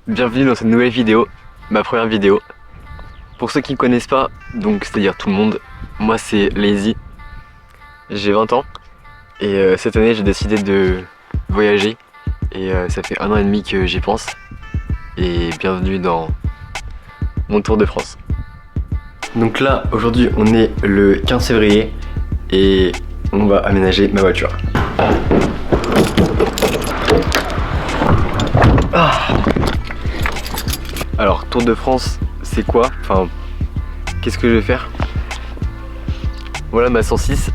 Bienvenue dans cette nouvelle vidéo, ma première vidéo. Pour ceux qui ne me connaissent pas, donc c'est-à-dire tout le monde, moi c'est Lazy. J'ai 20 ans et cette année j'ai décidé de voyager et ça fait 1 an et demi que j'y pense. Et bienvenue dans mon tour de France. Donc là, aujourd'hui on est le 15 février et on va aménager ma voiture. Alors, Tour de France, c'est quoi? Enfin, qu'est-ce que je vais faire? Voilà ma 106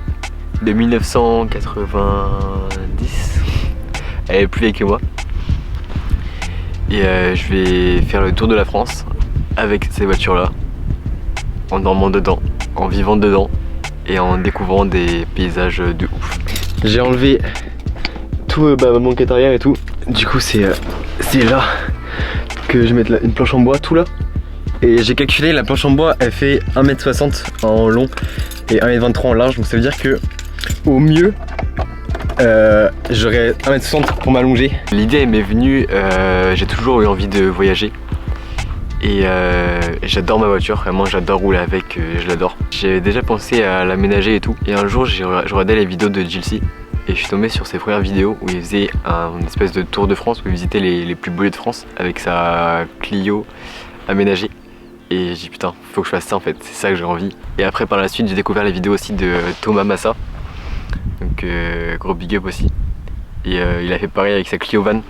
de 1990. Elle est plus vieille que moi. Et je vais faire le tour de la France avec ces voitures-là, en dormant dedans, en vivant dedans et en découvrant des paysages de ouf. J'ai enlevé tout mon quai arrière et tout. Du coup, c'est là que je vais mettre une planche en bois, tout là. Et j'ai calculé, la planche en bois elle fait 1m60 en long et 1m23 en large, donc ça veut dire que au mieux j'aurais 1m60 pour m'allonger. L'idée m'est venue, j'ai toujours eu envie de voyager et j'adore ma voiture, vraiment j'adore rouler avec, je l'adore. J'ai déjà pensé à l'aménager et tout, et un jour j'ai regardé les vidéos de Jilcy et je suis tombé sur ses premières vidéos où il faisait une espèce de tour de France, où il visitait les plus beaux lieux de France avec sa Clio aménagée. Et j'ai dit putain, faut que je fasse ça en fait, c'est ça que j'ai envie. Et après par la suite j'ai découvert les vidéos aussi de Thomas Massa, donc gros big up aussi. Et il a fait pareil avec sa Clio van.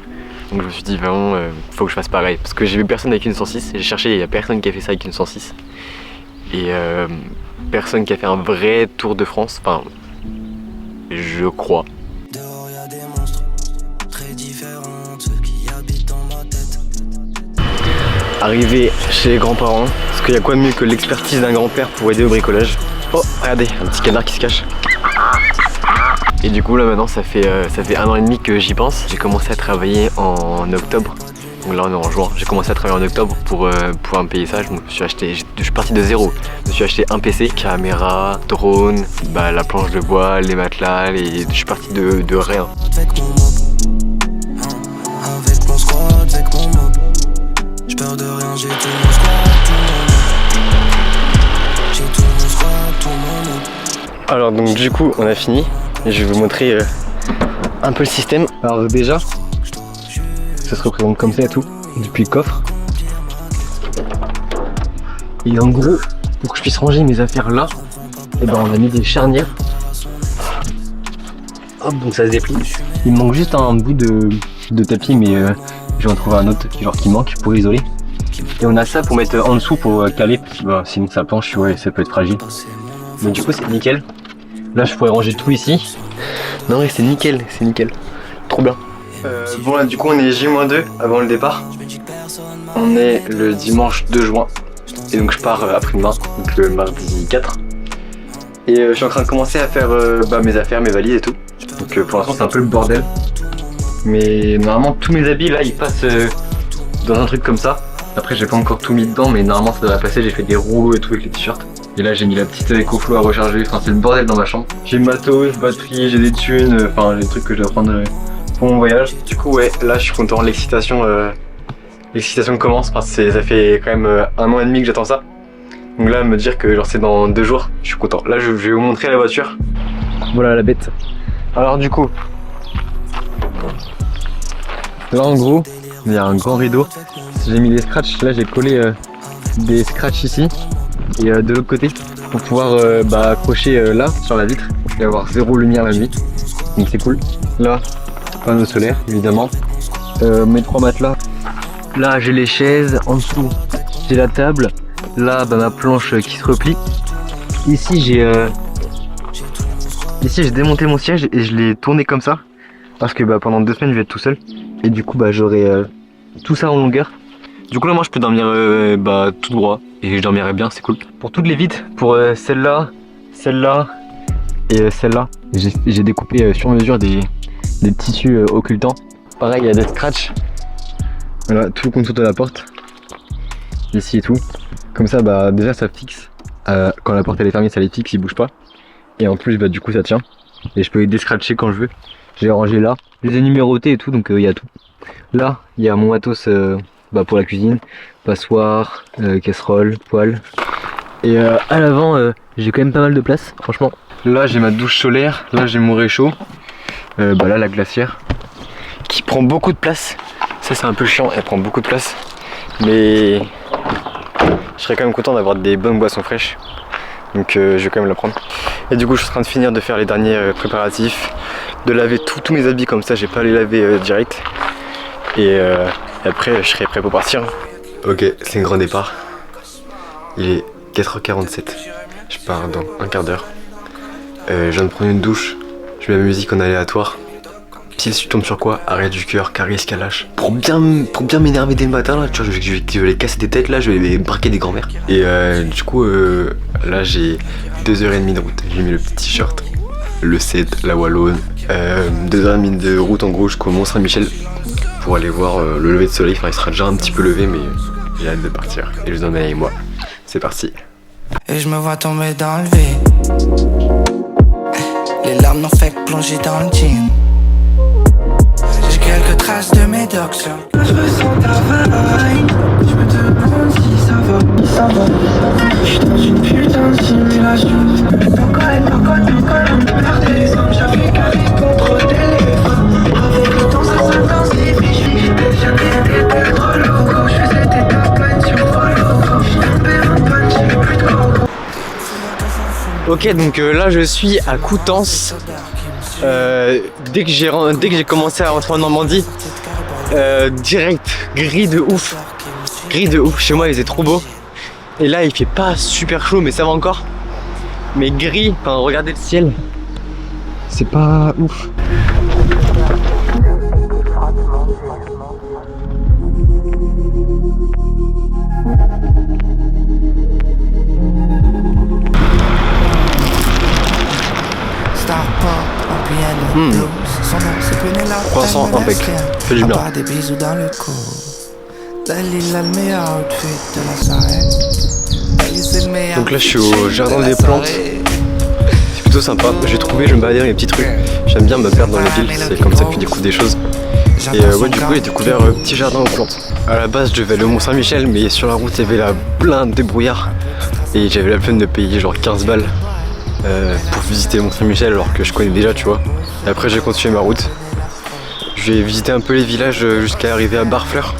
Donc je me suis dit vraiment faut que je fasse pareil, parce que j'ai vu personne avec une 106, j'ai cherché, il n'y a personne qui a fait ça avec une 106. Et personne qui a fait un vrai tour de France, enfin je crois. Dehors y'a des monstres très différents de ceux qui habitent dans ma tête. Arrivé chez les grands-parents, parce qu'il y a quoi de mieux que l'expertise d'un grand-père pour aider au bricolage. Oh regardez, un petit canard qui se cache. Et du coup là maintenant ça fait 1 an et demi que j'y pense. J'ai commencé à travailler en octobre. Donc là on est en juin. J'ai commencé à travailler en octobre pour un payer ça. Donc je suis parti de zéro. Je me suis acheté un PC, caméra, drone, la planche de bois, les matelas, je suis parti de rien. Avec mon mob, avec mon squad, avec mon mob. J'peur de rien, j'ai tout mon squad, tout mon mob. J'ai tout mon squad, tout mon mob. Alors donc du coup on a fini. Et je vais vous montrer un peu le système. Alors déjà, ça se représente comme ça et tout, depuis le coffre. Et en gros, pour que je puisse ranger mes affaires là, et ben on a mis des charnières. Hop, donc ça se déplie. Il me manque juste un bout de tapis, mais je vais en trouver un autre genre qui manque pour isoler. Et on a ça pour mettre en dessous pour caler, parce que sinon ça penche, ouais, ça peut être fragile. Mais du coup c'est nickel. Là je pourrais ranger tout ici. Non mais c'est nickel, trop bien. Bon là du coup on est J-2 avant le départ. On est le dimanche 2 juin. Et donc je pars après-demain, donc le mardi 4. Et je suis en train de commencer à faire mes affaires, mes valises et tout. Donc pour l'instant c'est un peu le bordel. Mais normalement tous mes habits là ils passent dans un truc comme ça. Après j'ai pas encore tout mis dedans, mais normalement ça devrait passer. J'ai fait des rouleaux et tout avec les t-shirts. Et là j'ai mis la petite EcoFlow à recharger, enfin c'est le bordel dans ma chambre. J'ai matos, batterie, j'ai des thunes, enfin les trucs que je dois prendre pour mon voyage. Du coup ouais, là je suis content, l'excitation commence, parce que ça fait quand même 1 an et demi que j'attends ça. Donc là me dire que genre c'est dans 2 jours, je suis content. Là je vais vous montrer la voiture. Voilà la bête. Alors du coup, là en gros, il y a un grand rideau. J'ai mis des scratchs, là j'ai collé des scratchs ici. Et de l'autre côté pour pouvoir accrocher là sur la vitre et avoir zéro lumière la nuit, donc c'est cool. Là panneau solaire évidemment, mes 3 matelas, là j'ai les chaises, en dessous j'ai la table, là ma planche qui se replie. Ici j'ai démonté mon siège et je l'ai tourné comme ça parce que pendant 2 semaines je vais être tout seul et du coup j'aurai tout ça en longueur. Du coup là moi je peux dormir tout droit et je dormirai bien, c'est cool. Pour toutes les vitres, pour celle-là, celle-là et celle-là, j'ai découpé sur mesure des tissus occultants. Pareil il y a des scratchs. Voilà tout le contour de la porte. Ici et tout. Comme ça déjà ça fixe. Quand la porte elle est fermée ça les fixe, ils bougent pas. Et en plus du coup ça tient. Et je peux les déscratcher quand je veux. J'ai rangé là. Je les ai numérotés et tout, donc il y a tout. Là il y a mon matos bah, pour la cuisine, passoire, casserole, poêle. Et à l'avant, j'ai quand même pas mal de place, franchement. Là, j'ai ma douche solaire, là, j'ai mon réchaud. Bah là, la glacière, qui prend beaucoup de place. Ça, c'est un peu chiant, elle prend beaucoup de place. Mais je serais quand même content d'avoir des bonnes boissons fraîches. Donc je vais quand même la prendre. Et du coup, je suis en train de finir de faire les derniers préparatifs, de laver tous mes habits comme ça, j'ai pas à les laver direct. Et après, je serai prêt pour partir. Ok, c'est un grand départ. Il est 4h47. Je pars dans un quart d'heure. Je viens de prendre une douche. Je mets la musique en aléatoire. Si je tombe sur quoi, arrêt du cœur, Caris Kalash. Pour bien m'énerver dès le matin, là, tu vois, je vais les casser des têtes, là, je vais les braquer des grands-mères. Et du coup, là, j'ai 2h30 de route. J'ai mis le petit t-shirt, le 7, la Wallonne. 2h30 de route, en gros, jusqu'au Mont-Saint-Michel pour aller voir le lever de soleil. Enfin, il sera déjà un petit peu levé, mais j'ai hâte de partir. Et je vous emmène avec moi. C'est parti. Et je me vois tomber dans le vide. Les larmes n'ont fait que plonger dans le jean. J'ai quelques traces de médoc sur le... Je ressens ta vibe. Je me demande si ça va. Je suis dans une putain de simulation. Pourquoi perdre les hommes, j'avais carré contre téléphone. Avec le temps ça s'intensifie. Je suis déjà été trop loco. Je faisais des tapes sur Volo. Je tombé en panne, j'ai plus de coco. Ok, donc là je suis à Coutances. Dès que j'ai commencé à rentrer en Normandie, direct, gris de ouf. Chez moi il faisait trop beau. Et là il fait pas super chaud, mais ça va encore. Mais gris, enfin regardez le ciel. C'est pas ouf. Croissant impec, fait du bien. Donc là je suis au jardin des plantes. C'est plutôt sympa, j'ai trouvé, je me baladais dans les petits trucs. J'aime bien me perdre dans les villes, c'est comme ça que tu découvres des choses. Et ouais, du coup j'ai découvert un petit jardin aux plantes. À la base je devais aller au Mont-Saint-Michel, mais sur la route il y avait la blinde de brouillard. Et j'avais la peine de payer genre 15 balles pour visiter Mont-Saint-Michel alors que je connais déjà, tu vois. Et après j'ai continué ma route. Je vais visiter un peu les villages jusqu'à arriver à Barfleur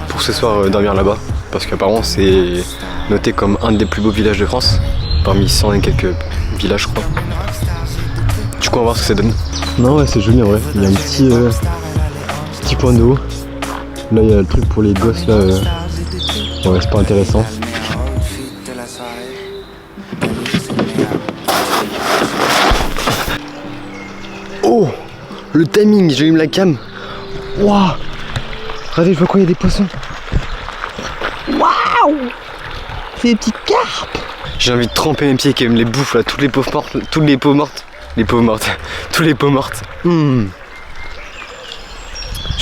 pour ce soir dormir là-bas. Parce qu'apparemment c'est noté comme un des plus beaux villages de France, parmi 100 et quelques villages je crois. Du coup on va voir ce que ça donne. Non ouais c'est joli en vrai, il y a un petit point d'eau. Là il y a le truc pour les gosses là, ouais c'est pas intéressant. Oh, le timing, j'allume la cam. Waouh, regardez, je vois quoi, il y a des poissons. Waouh, c'est des petites carpes. J'ai envie de tremper mes pieds qui me les bouffent là, toutes les peaux mortes. Je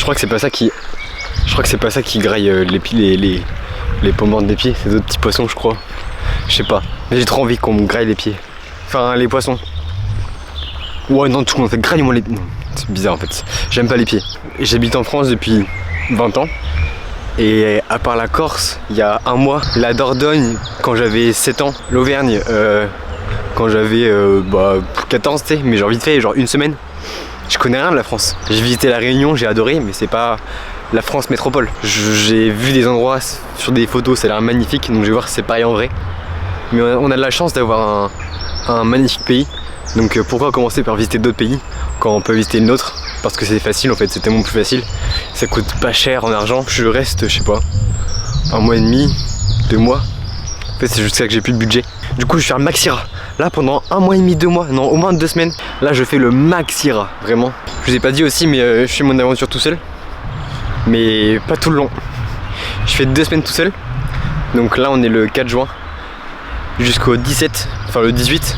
crois que c'est pas ça qui graille les peaux mortes des pieds, c'est d'autres petits poissons je crois. Je sais pas, mais j'ai trop envie qu'on me graille les pieds. Enfin les poissons. Ouais non, tout le monde fait graille-moi les pieds. Non, c'est bizarre en fait. J'aime pas les pieds. J'habite en France depuis 20 ans. Et à part la Corse, il y a un mois, la Dordogne quand j'avais 7 ans, l'Auvergne quand j'avais 14, tu sais, mais genre vite fait, genre une semaine. Je connais rien de la France. J'ai visité la Réunion, j'ai adoré, mais c'est pas la France métropole. J'ai vu des endroits sur des photos, ça a l'air magnifique, donc je vais voir si c'est pareil en vrai. Mais on a de la chance d'avoir un magnifique pays. Donc pourquoi commencer par visiter d'autres pays quand on peut visiter le nôtre? Parce que c'est facile en fait, c'est tellement plus facile. Ça coûte pas cher en argent. Je reste, je sais pas, 1 mois et demi, 2 mois. En fait c'est juste ça que j'ai plus de budget. Du coup je vais faire le Maxira. Là pendant 1 mois et demi, 2 mois, non au moins 2 semaines. Là je fais le Maxira, vraiment. Je vous ai pas dit aussi mais je fais mon aventure tout seul. Mais pas tout le long. Je fais 2 semaines tout seul. Donc là on est le 4 juin jusqu'au 17, enfin le 18.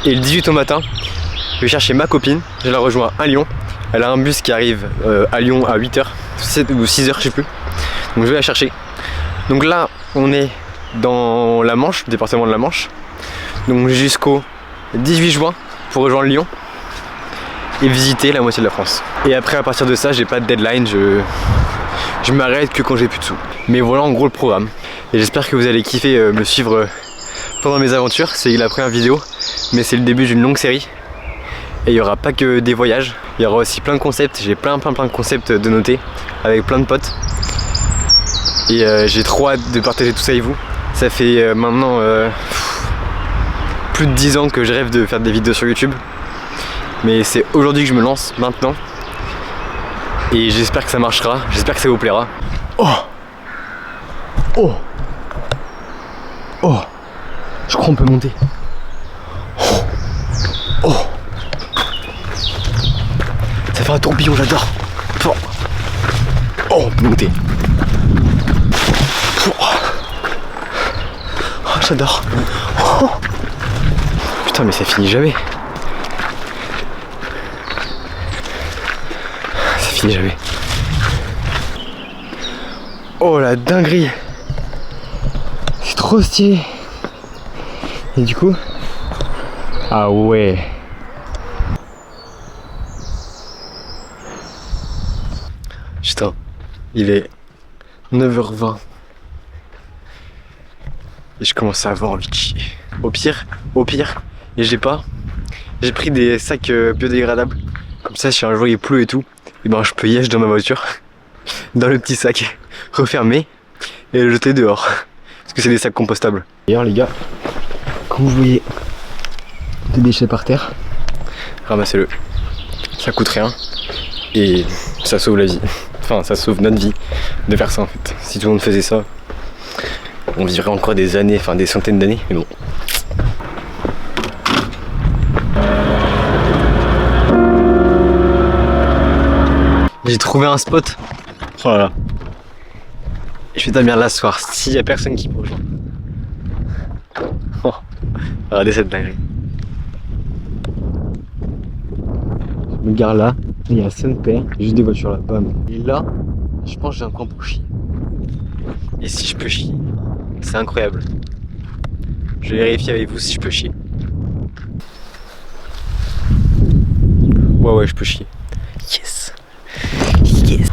Et le 18 au matin, je vais chercher ma copine, je la rejoins à Lyon. Elle a un bus qui arrive à Lyon à 8h, 7 ou 6h je sais plus. Donc je vais la chercher. Donc là on est dans la Manche, le département de la Manche. Donc jusqu'au 18 juin pour rejoindre Lyon et visiter la moitié de la France. Et après à partir de ça j'ai pas de deadline, je je m'arrête que quand j'ai plus de sous. Mais voilà en gros le programme. Et j'espère que vous allez kiffer me suivre pendant mes aventures. C'est la première vidéo, mais c'est le début d'une longue série. Et il n'y aura pas que des voyages, il y aura aussi plein de concepts. J'ai plein de concepts de noter avec plein de potes. Et j'ai trop hâte de partager tout ça avec vous. Ça fait maintenant plus de 10 ans que je rêve de faire des vidéos sur YouTube. Mais c'est aujourd'hui que je me lance, maintenant. Et j'espère que ça marchera, j'espère que ça vous plaira. Oh! Oh! Oh! Je crois qu'on peut monter. Oh! Oh! Ça fait un tourbillon, j'adore. Oh, on peut monter. Oh, j'adore. Oh. Putain, mais ça finit jamais. Ça finit jamais. Oh la dinguerie. C'est trop stylé. Et du coup... Ah ouais. Putain, il est 9h20 et je commence à avoir envie de chier. Au pire, et j'ai pris des sacs biodégradables. Comme ça, si un jour il pleut et tout, et ben je peux y aller dans ma voiture, dans le petit sac refermé et le jeter dehors. Parce que c'est des sacs compostables. D'ailleurs les gars, quand vous voyez des déchets par terre, ramassez-le. Ça coûte rien et ça sauve la vie. Enfin, ça sauve notre vie de faire ça en fait. Si tout le monde faisait ça, on vivrait encore des années, enfin des centaines d'années, mais bon. J'ai trouvé un spot. Voilà. Je vais dormir là ce soir, s'il y a personne qui me rejoint. Oh, regardez cette dinguerie. Je me gare là. Il y a Saint-Père, juste des voitures là, bam. Et là, je pense que j'ai un coin pour chier. Et si je peux chier, c'est incroyable. Je vais vérifier avec vous si je peux chier. Ouais, je peux chier. Yes. Yes.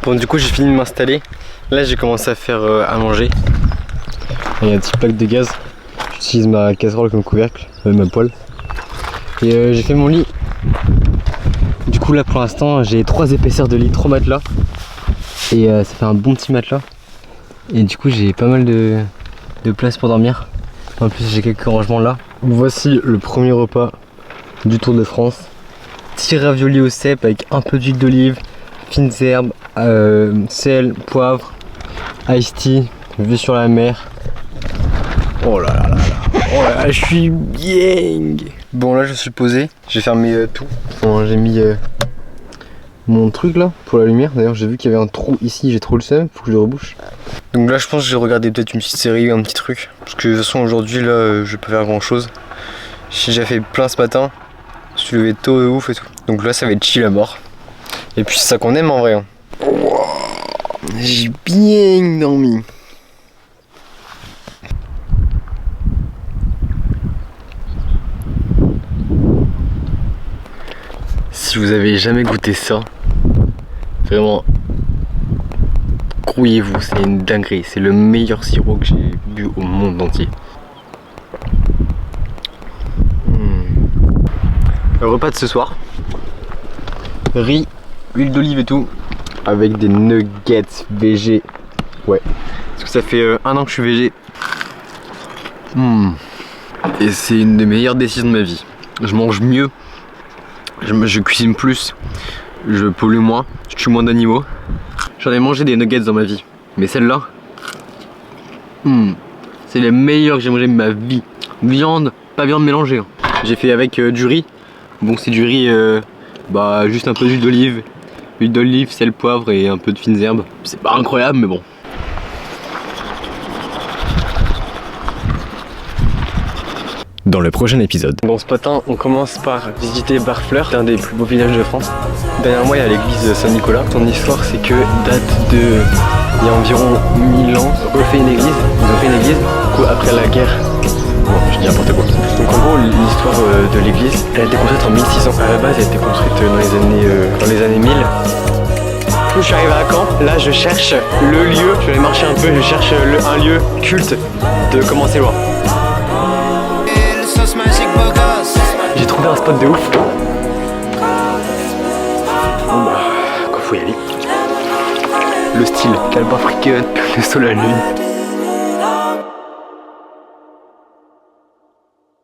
Bon, du coup, j'ai fini de m'installer. Là, j'ai commencé à faire à manger. Il y a un petit pack de gaz. J'utilise ma casserole comme couvercle, ma poêle. Et j'ai fait mon lit. Du coup là pour l'instant j'ai 3 épaisseurs de lit, 3 matelas et ça fait un bon petit matelas et du coup j'ai pas mal de place pour dormir. En plus j'ai quelques rangements là. Voici le premier repas du Tour de France. Petit ravioli au cèpe avec un peu d'huile d'olive, fines herbes, sel, poivre, iced tea, vue sur la mer. Oh là là là là, oh là, je suis bien. Bon là je suis posé, j'ai fermé tout. Bon, j'ai mis mon truc là pour la lumière. D'ailleurs j'ai vu qu'il y avait un trou ici, j'ai trop le seum, faut que je le rebouche. Donc là je pense que j'ai regardé peut-être une petite série, un petit truc. Parce que de toute façon aujourd'hui là je peux faire grand chose. J'ai déjà fait plein ce matin, je suis levé tôt de ouf et tout. Donc là ça va être chill à mort. Et puis c'est ça qu'on aime en vrai. Hein. Wow, j'ai bien dormi. Si vous avez jamais goûté ça, vraiment, grouillez-vous, c'est une dinguerie. C'est le meilleur sirop que j'ai bu au monde entier. Le repas de ce soir, riz, huile d'olive et tout, avec des nuggets végé. Ouais, parce que ça fait 1 an que je suis végé. Et c'est une des meilleures décisions de ma vie. Je mange mieux. Je cuisine plus, je pollue moins, je tue moins d'animaux. J'en ai mangé des nuggets dans ma vie, mais celle-là, c'est les meilleurs que j'ai mangé de ma vie. Viande, pas viande mélangée. Hein. J'ai fait avec du riz. Bon, c'est du riz, juste un peu d'huile d'olive, sel, poivre et un peu de fines herbes. C'est pas incroyable, mais bon. Dans le prochain épisode. Bon, ce matin, on commence par visiter Barfleur, c'est un des plus beaux villages de France. Derrière moi, il y a l'église Saint-Nicolas. Son histoire, c'est que date de il y a environ 1000 ans, ils ont fait une église. Du coup, après la guerre, bon, je dis n'importe quoi. Donc en gros, l'histoire de l'église, elle a été construite en 1600. À la base, elle a été construite dans les années 1000. coup, je suis arrivé à Caen. Là, je cherche le lieu. Je vais aller marcher un peu. Je cherche un lieu culte de commencer loin. J'ai trouvé un spot de ouf. Bon bah, faut y aller. Le style, calme africaine, le soleil à la lune.